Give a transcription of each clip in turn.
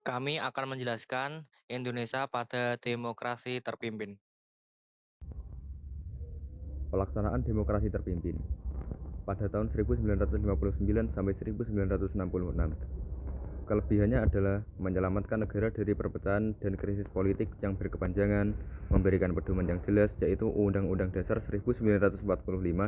Kami akan menjelaskan Indonesia pada demokrasi terpimpin. Pelaksanaan demokrasi terpimpin pada tahun 1959 sampai 1966. Kelebihannya adalah menyelamatkan negara dari perpecahan dan krisis politik yang berkepanjangan, memberikan pedoman yang jelas yaitu Undang-Undang Dasar 1945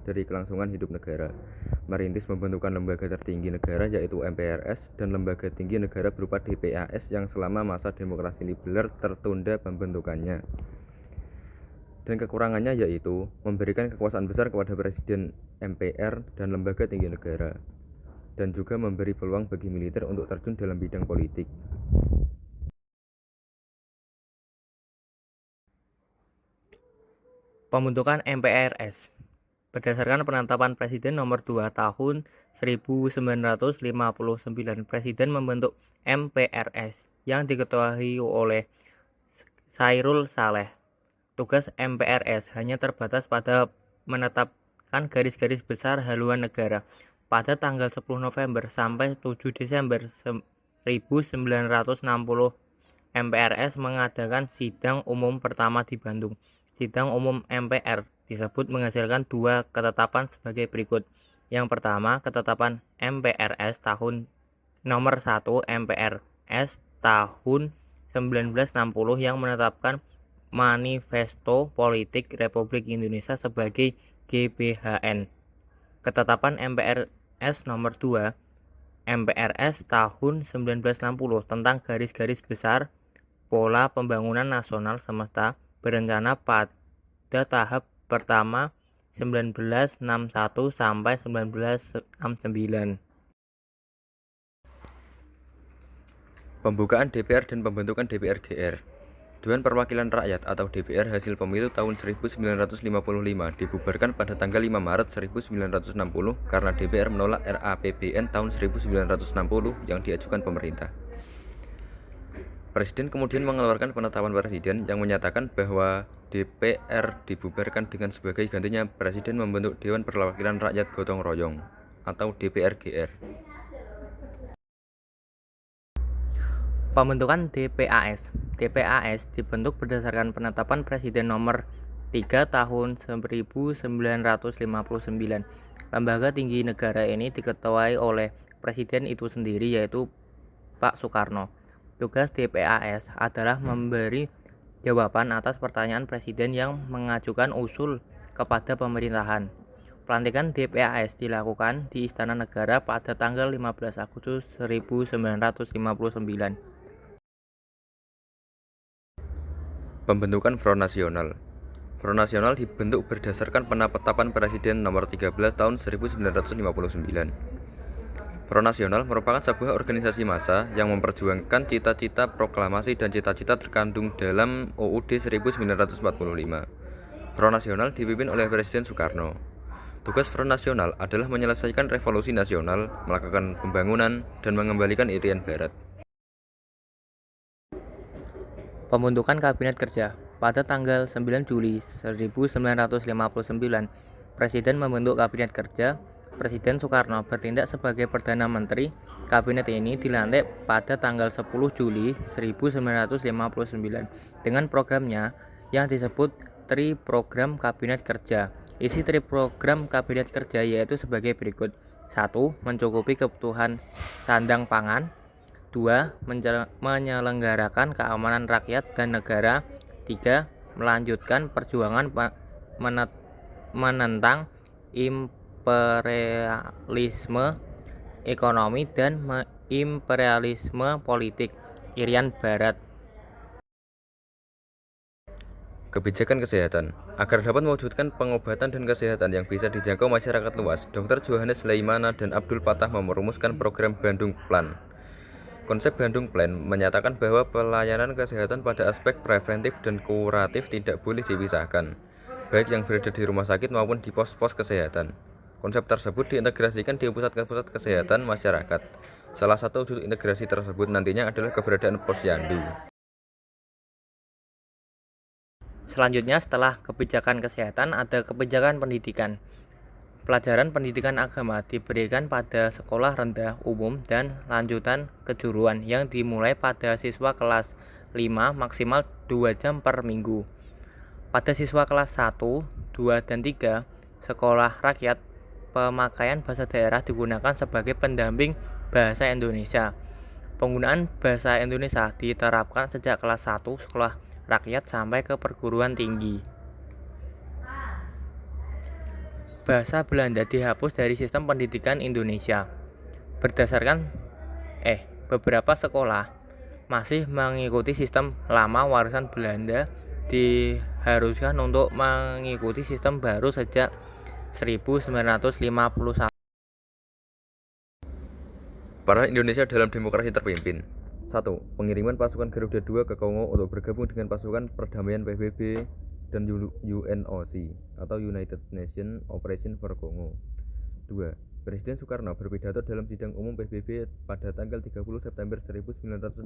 dari kelangsungan hidup negara, merintis pembentukan lembaga tertinggi negara yaitu MPRS dan lembaga tinggi negara berupa DPAS yang selama masa demokrasi liberal tertunda pembentukannya. Dan kekurangannya yaitu memberikan kekuasaan besar kepada Presiden MPR dan lembaga tinggi negara, dan juga memberi peluang bagi militer untuk terjun dalam bidang politik. Pembentukan MPRS berdasarkan penetapan Presiden nomor 2 tahun 1959, Presiden membentuk MPRS yang diketuai oleh Chairul Saleh. Tugas MPRS hanya terbatas pada menetapkan garis-garis besar haluan negara. Pada tanggal 10 November sampai 7 Desember 1960, MPRS mengadakan sidang umum pertama di Bandung. Sidang umum MPR disebut menghasilkan dua ketetapan sebagai berikut. Yang pertama, ketetapan MPRS tahun nomor 1 MPRS tahun 1960 yang menetapkan Manifesto Politik Republik Indonesia sebagai GBHN. Ketetapan MPRS nomor 2 MPRS tahun 1960 tentang garis-garis besar pola pembangunan nasional semesta berencana pada tahap pertama 1961 sampai 1969. Pembukaan DPR dan pembentukan DPR GR. Dewan Perwakilan Rakyat atau DPR hasil pemilu tahun 1955 dibubarkan pada tanggal 5 Maret 1960 karena DPR menolak RAPBN tahun 1960 yang diajukan pemerintah. Presiden kemudian mengeluarkan penetapan presiden yang menyatakan bahwa DPR dibubarkan dengan sebagai gantinya presiden membentuk Dewan Perwakilan Rakyat Gotong Royong atau DPR GR. Pembentukan DPAS. DPAS dibentuk berdasarkan penetapan Presiden nomor 3 tahun 1959. Lembaga tinggi negara ini diketuai oleh Presiden itu sendiri yaitu Pak Soekarno. Tugas DPAS adalah memberi jawaban atas pertanyaan Presiden yang mengajukan usul kepada pemerintahan. Pelantikan DPAS dilakukan di Istana Negara pada tanggal 15 Agustus 1959. Pembentukan Front Nasional. Front Nasional dibentuk berdasarkan penetapan Presiden nomor 13 tahun 1959. Front Nasional merupakan sebuah organisasi massa yang memperjuangkan cita-cita proklamasi dan cita-cita terkandung dalam UUD 1945. Front Nasional dipimpin oleh Presiden Soekarno. Tugas Front Nasional adalah menyelesaikan revolusi nasional, melakukan pembangunan, dan mengembalikan Irian Barat. Pembentukan Kabinet Kerja. Pada tanggal 9 Juli 1959, Presiden membentuk Kabinet Kerja. Presiden Soekarno bertindak sebagai Perdana Menteri. Kabinet ini dilantik pada tanggal 10 Juli 1959 dengan programnya yang disebut Tri Program Kabinet Kerja. Isi Tri Program Kabinet Kerja yaitu sebagai berikut. 1. Mencukupi kebutuhan sandang pangan. 2. Menyelenggarakan keamanan rakyat dan negara. 3. Melanjutkan perjuangan menentang imperialisme ekonomi dan imperialisme politik Irian Barat. Kebijakan kesehatan. Agar dapat mewujudkan pengobatan dan kesehatan yang bisa dijangkau masyarakat luas, Dr. Johannes Leimana dan Abdul Patah merumuskan program Bandung Plan. Konsep Bandung Plan menyatakan bahwa pelayanan kesehatan pada aspek preventif dan kuratif tidak boleh dipisahkan, baik yang berada di rumah sakit maupun di pos-pos kesehatan. Konsep tersebut diintegrasikan di pusat-pusat kesehatan masyarakat. Salah satu wujud integrasi tersebut nantinya adalah keberadaan posyandu. Selanjutnya setelah kebijakan kesehatan ada kebijakan pendidikan. Pelajaran pendidikan agama diberikan pada sekolah rendah umum dan lanjutan kejuruan yang dimulai pada siswa kelas 5 maksimal 2 jam per minggu. Pada siswa kelas 1, 2, dan 3, sekolah rakyat, pemakaian bahasa daerah digunakan sebagai pendamping bahasa Indonesia. Penggunaan bahasa Indonesia diterapkan sejak kelas 1 sekolah rakyat sampai ke perguruan tinggi. Bahasa Belanda dihapus dari sistem pendidikan Indonesia. Beberapa sekolah masih mengikuti sistem lama warisan Belanda diharuskan untuk mengikuti sistem baru sejak 1951. Peran Indonesia dalam demokrasi terpimpin. 1. Pengiriman pasukan Garuda II ke Kongo untuk bergabung dengan pasukan perdamaian PBB dan UNOC atau United Nations Operation for Congo. 2. Presiden Soekarno berpidato dalam sidang umum PBB pada tanggal 30 September 1960.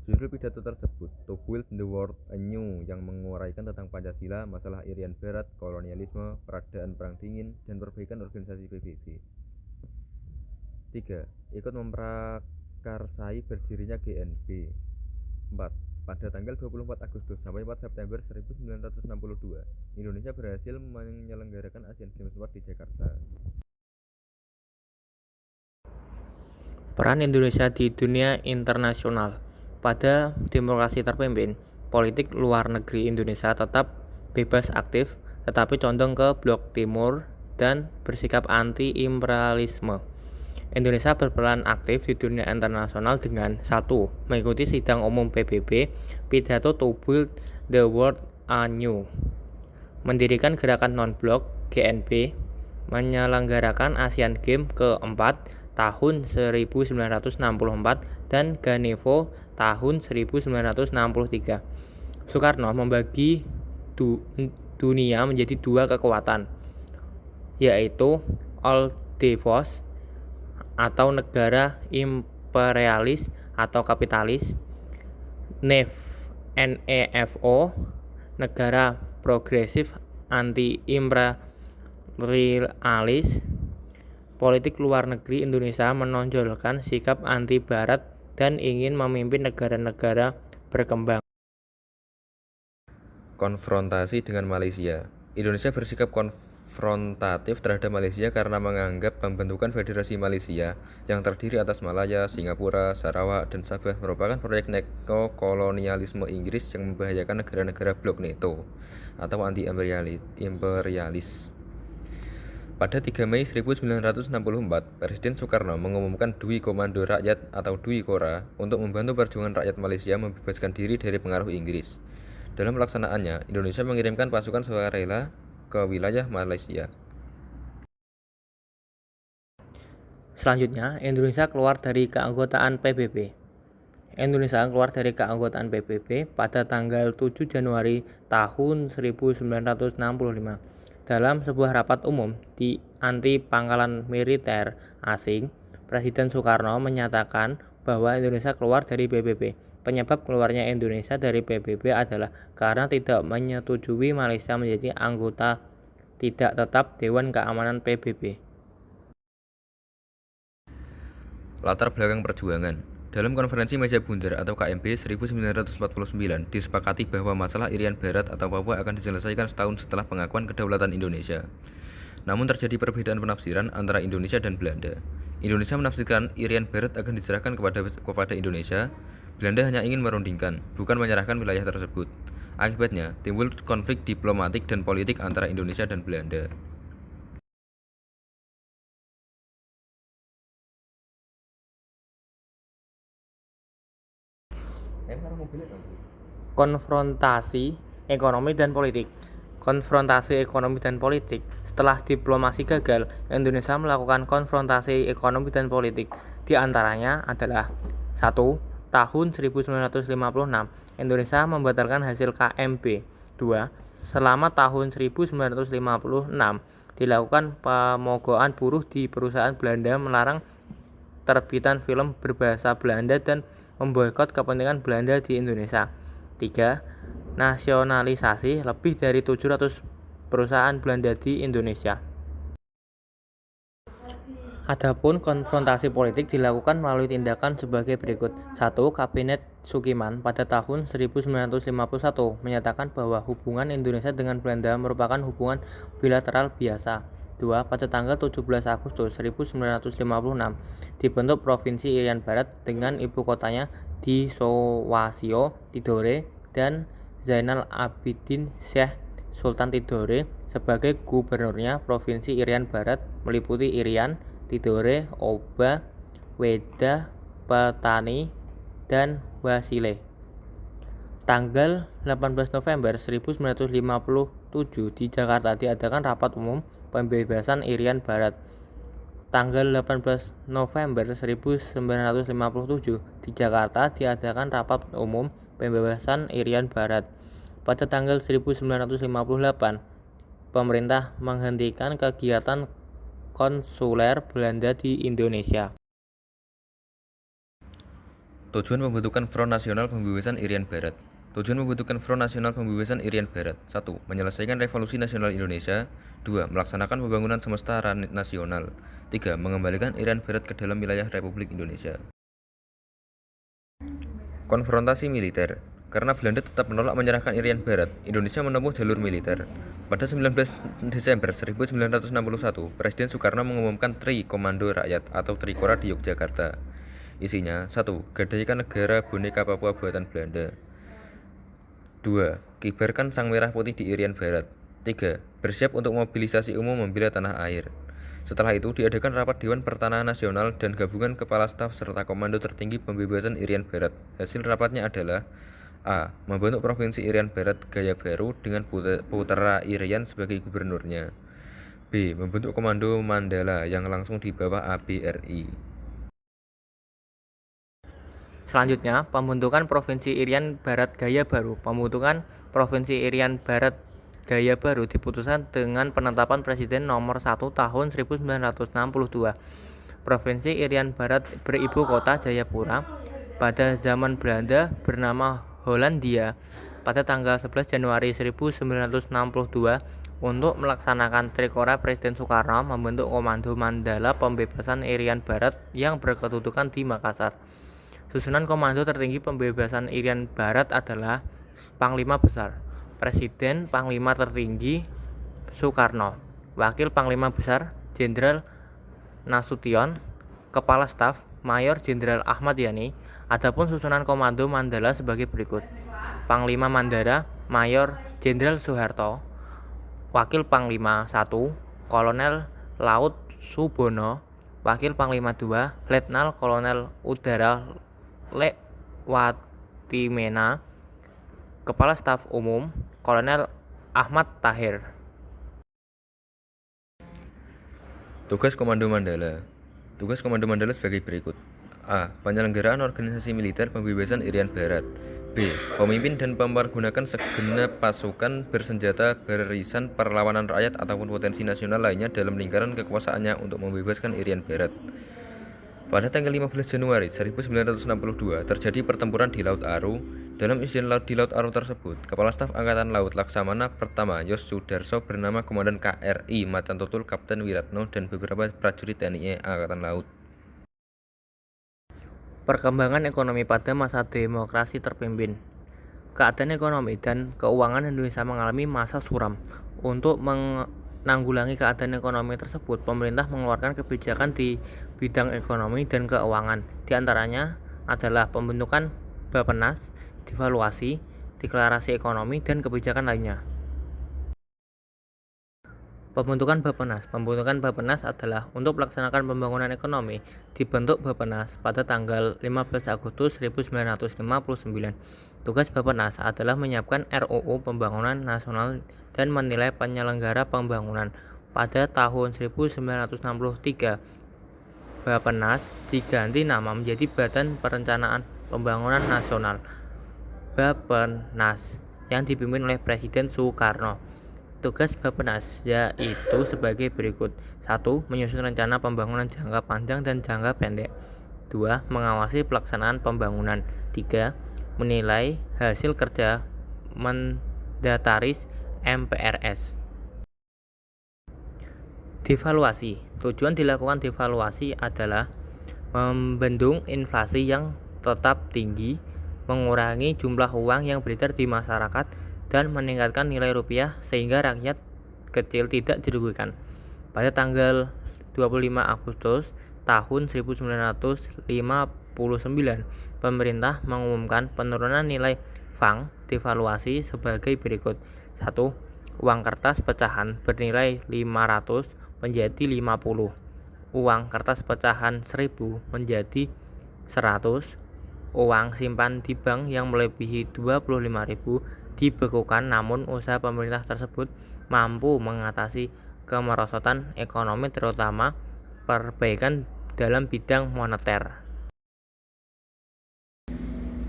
Judul pidato tersebut To Build the World Anew, yang menguraikan tentang Pancasila, masalah Irian Barat, kolonialisme, peradaan perang dingin, dan perbaikan organisasi PBB. 3. Ikut memprakarsai berdirinya GNB. 4. Pada tanggal 24 Agustus sampai 4 September 1962, Indonesia berhasil menyelenggarakan Asian Games di Jakarta. Peran Indonesia di dunia internasional. Pada demokrasi terpimpin, politik luar negeri Indonesia tetap bebas aktif, tetapi condong ke blok timur dan bersikap anti-imperialisme. Indonesia berperan aktif di dunia internasional dengan 1. Mengikuti sidang umum PBB, pidato To Build the World Anew, mendirikan gerakan non-blok GNB, menyelenggarakan Asian Games ke-4 tahun 1964 dan Ganevo tahun 1963. Soekarno membagi dunia menjadi 2 kekuatan, yaitu Old Devos atau negara imperialis atau kapitalis, NEFO, negara progresif anti-imperialis. Politik luar negeri Indonesia menonjolkan sikap anti-barat dan ingin memimpin negara-negara berkembang. Konfrontasi dengan Malaysia. Indonesia bersikap konfrontatif terhadap Malaysia karena menganggap pembentukan Federasi Malaysia yang terdiri atas Malaya, Singapura, Sarawak, dan Sabah merupakan proyek neokolonialisme Inggris yang membahayakan negara-negara blok NATO atau anti-imperialis. Pada 3 Mei 1964, Presiden Soekarno mengumumkan Dwi Komando Rakyat atau Dwi Kora untuk membantu perjuangan rakyat Malaysia membebaskan diri dari pengaruh Inggris. Dalam pelaksanaannya, Indonesia mengirimkan pasukan sukarela ke wilayah Malaysia. Selanjutnya, Indonesia keluar dari keanggotaan PBB. Indonesia keluar dari keanggotaan PBB pada tanggal 7 Januari tahun 1965. Dalam sebuah rapat umum di anti pangkalan militer asing, Presiden Soekarno menyatakan bahwa Indonesia keluar dari PBB. Penyebab keluarnya Indonesia dari PBB adalah karena tidak menyetujui Malaysia menjadi anggota tidak tetap Dewan Keamanan PBB. Latar belakang perjuangan. Dalam konferensi meja bundar atau KMB 1949, disepakati bahwa masalah Irian Barat atau Papua akan diselesaikan setahun setelah pengakuan kedaulatan Indonesia. Namun terjadi perbedaan penafsiran antara Indonesia dan Belanda. Indonesia menafsirkan Irian Barat akan diserahkan kepada Indonesia. Belanda hanya ingin merundingkan, bukan menyerahkan wilayah tersebut. Akibatnya, timbul konflik diplomatik dan politik antara Indonesia dan Belanda. Konfrontasi ekonomi dan politik. Konfrontasi ekonomi dan politik. Setelah diplomasi gagal, Indonesia melakukan konfrontasi ekonomi dan politik. Di antaranya adalah 1. Tahun 1956, Indonesia membatalkan hasil KMB. 2. Selama tahun 1956, dilakukan pemogokan buruh di perusahaan Belanda, melarang terbitan film berbahasa Belanda dan memboikot kepentingan Belanda di Indonesia. 3. Nasionalisasi lebih dari 700 perusahaan Belanda di Indonesia. Adapun konfrontasi politik dilakukan melalui tindakan sebagai berikut. 1. Kabinet Sukiman pada tahun 1951 menyatakan bahwa hubungan Indonesia dengan Belanda merupakan hubungan bilateral biasa. 2. Pada tanggal 17 Agustus 1956 dibentuk Provinsi Irian Barat dengan ibu kotanya di Sowasio, Tidore, dan Zainal Abidin Syekh Sultan Tidore sebagai gubernurnya. Provinsi Irian Barat meliputi Irian, Tidore, Oba, Weda, Petani, dan Wasile. Tanggal 18 November 1957 di Jakarta diadakan rapat umum pembebasan Irian Barat. Tanggal 18 November 1957 di Jakarta diadakan rapat umum pembebasan Irian Barat. Pada tanggal 1958, pemerintah menghentikan kegiatan konsuler Belanda di Indonesia. Tujuan pembentukan Front Nasional Pembebasan Irian Barat. Tujuan pembentukan Front Nasional Pembebasan Irian Barat. 1. Menyelesaikan Revolusi Nasional Indonesia. 2. Melaksanakan pembangunan semesta nasional. 3. Mengembalikan Irian Barat ke dalam wilayah Republik Indonesia. Konfrontasi militer. Karena Belanda tetap menolak menyerahkan Irian Barat, Indonesia menempuh jalur militer. Pada 19 Desember 1961, Presiden Soekarno mengumumkan Tri Komando Rakyat atau Trikora di Yogyakarta. Isinya: 1. Gadaikan negara boneka Papua buatan Belanda. 2. Kibarkan sang merah putih di Irian Barat. 3. Bersiap untuk mobilisasi umum membela tanah air. Setelah itu diadakan rapat Dewan Pertanahan Nasional dan gabungan kepala staf serta komando tertinggi pembebasan Irian Barat. Hasil rapatnya adalah: A. Membentuk Provinsi Irian Barat Gaya Baru dengan Putra Irian sebagai gubernurnya. B. Membentuk Komando Mandala yang langsung di bawah ABRI. Selanjutnya, pembentukan Provinsi Irian Barat Gaya Baru. Pembentukan Provinsi Irian Barat Gaya Baru diputuskan dengan penetapan Presiden nomor 1 tahun 1962. Provinsi Irian Barat beribu kota Jayapura. Pada zaman Belanda bernama Hollandia. Pada tanggal 11 Januari 1962, untuk melaksanakan Trikora, Presiden Soekarno membentuk Komando Mandala Pembebasan Irian Barat yang berkedudukan di Makassar. Susunan komando tertinggi pembebasan Irian Barat adalah Panglima Besar, Presiden Panglima Tertinggi Soekarno, Wakil Panglima Besar Jenderal Nasution, Kepala Staf Mayor Jenderal Ahmad Yani. Adapun susunan komando Mandala sebagai berikut: Panglima Mandala Mayor Jenderal Soeharto, Wakil Panglima 1 Kolonel Laut Subono, Wakil Panglima 2 Letnan Kolonel Udara Lewatimena, Kepala Staf Umum Kolonel Ahmad Tahir. Tugas Komando Mandala. Tugas Komando Mandala sebagai berikut: A. Penyelenggaraan organisasi militer pembebasan Irian Barat. B. Pemimpin dan mempergunakan segenap pasukan bersenjata barisan perlawanan rakyat ataupun potensi nasional lainnya dalam lingkaran kekuasaannya untuk membebaskan Irian Barat. Pada tanggal 15 Januari 1962 terjadi pertempuran di Laut Aru. Dalam insiden di Laut Aru tersebut, Kepala Staf Angkatan Laut Laksamana Pertama Yos Sudarso bernama Komandan KRI Matan Tutul Kapten Wiratno dan beberapa prajurit TNI Angkatan Laut. Perkembangan ekonomi pada masa demokrasi terpimpin. Keadaan ekonomi dan keuangan Indonesia mengalami masa suram. Untuk menanggulangi keadaan ekonomi tersebut, pemerintah mengeluarkan kebijakan di bidang ekonomi dan keuangan. Di antaranya adalah pembentukan Bappenas, devaluasi, deklarasi ekonomi, dan kebijakan lainnya. Pembentukan Bappenas. Pembentukan Bappenas adalah untuk melaksanakan pembangunan ekonomi. Dibentuk Bappenas pada tanggal 15 Agustus 1959. Tugas Bappenas adalah menyiapkan RUU Pembangunan Nasional dan menilai penyelenggara pembangunan. Pada tahun 1963, Bappenas diganti nama menjadi Badan Perencanaan Pembangunan Nasional Bappenas yang dipimpin oleh Presiden Soekarno. Tugas Bappenas yaitu sebagai berikut: 1. Menyusun rencana pembangunan jangka panjang dan jangka pendek. 2. Mengawasi pelaksanaan pembangunan. 3. Menilai hasil kerja Mendataris MPRS. Devaluasi. Tujuan dilakukan devaluasi adalah membendung inflasi yang tetap tinggi, mengurangi jumlah uang yang beredar di masyarakat, dan meningkatkan nilai rupiah sehingga rakyat kecil tidak dirugikan. Pada tanggal 25 Agustus tahun 1959, pemerintah mengumumkan penurunan nilai franc devaluasi sebagai berikut. 1. Uang kertas pecahan bernilai 500 menjadi 50. Uang kertas pecahan 1000 menjadi 100. Uang simpan di bank yang melebihi 25.000 dibekukan, namun usaha pemerintah tersebut mampu mengatasi kemerosotan ekonomi, terutama perbaikan dalam bidang moneter.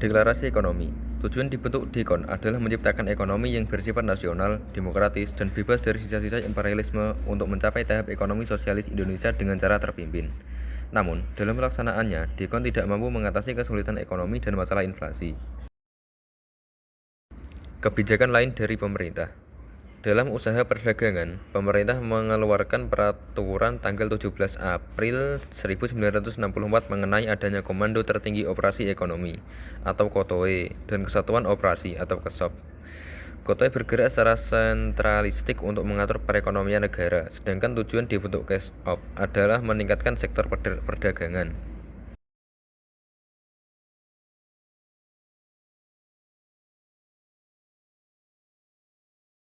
Deklarasi ekonomi. Tujuan dibentuk DEKON adalah menciptakan ekonomi yang bersifat nasional, demokratis, dan bebas dari sisa-sisa imperialisme untuk mencapai tahap ekonomi sosialis Indonesia dengan cara terpimpin. Namun, dalam pelaksanaannya, DEKON tidak mampu mengatasi kesulitan ekonomi dan masalah inflasi. Kebijakan lain dari pemerintah. Dalam usaha perdagangan, pemerintah mengeluarkan peraturan tanggal 17 April 1964 mengenai adanya Komando Tertinggi Operasi Ekonomi atau KOTOE dan Kesatuan Operasi atau KESOP. KOTOE bergerak secara sentralistik untuk mengatur perekonomian negara, sedangkan tujuan dibentuk KESOP adalah meningkatkan sektor perdagangan.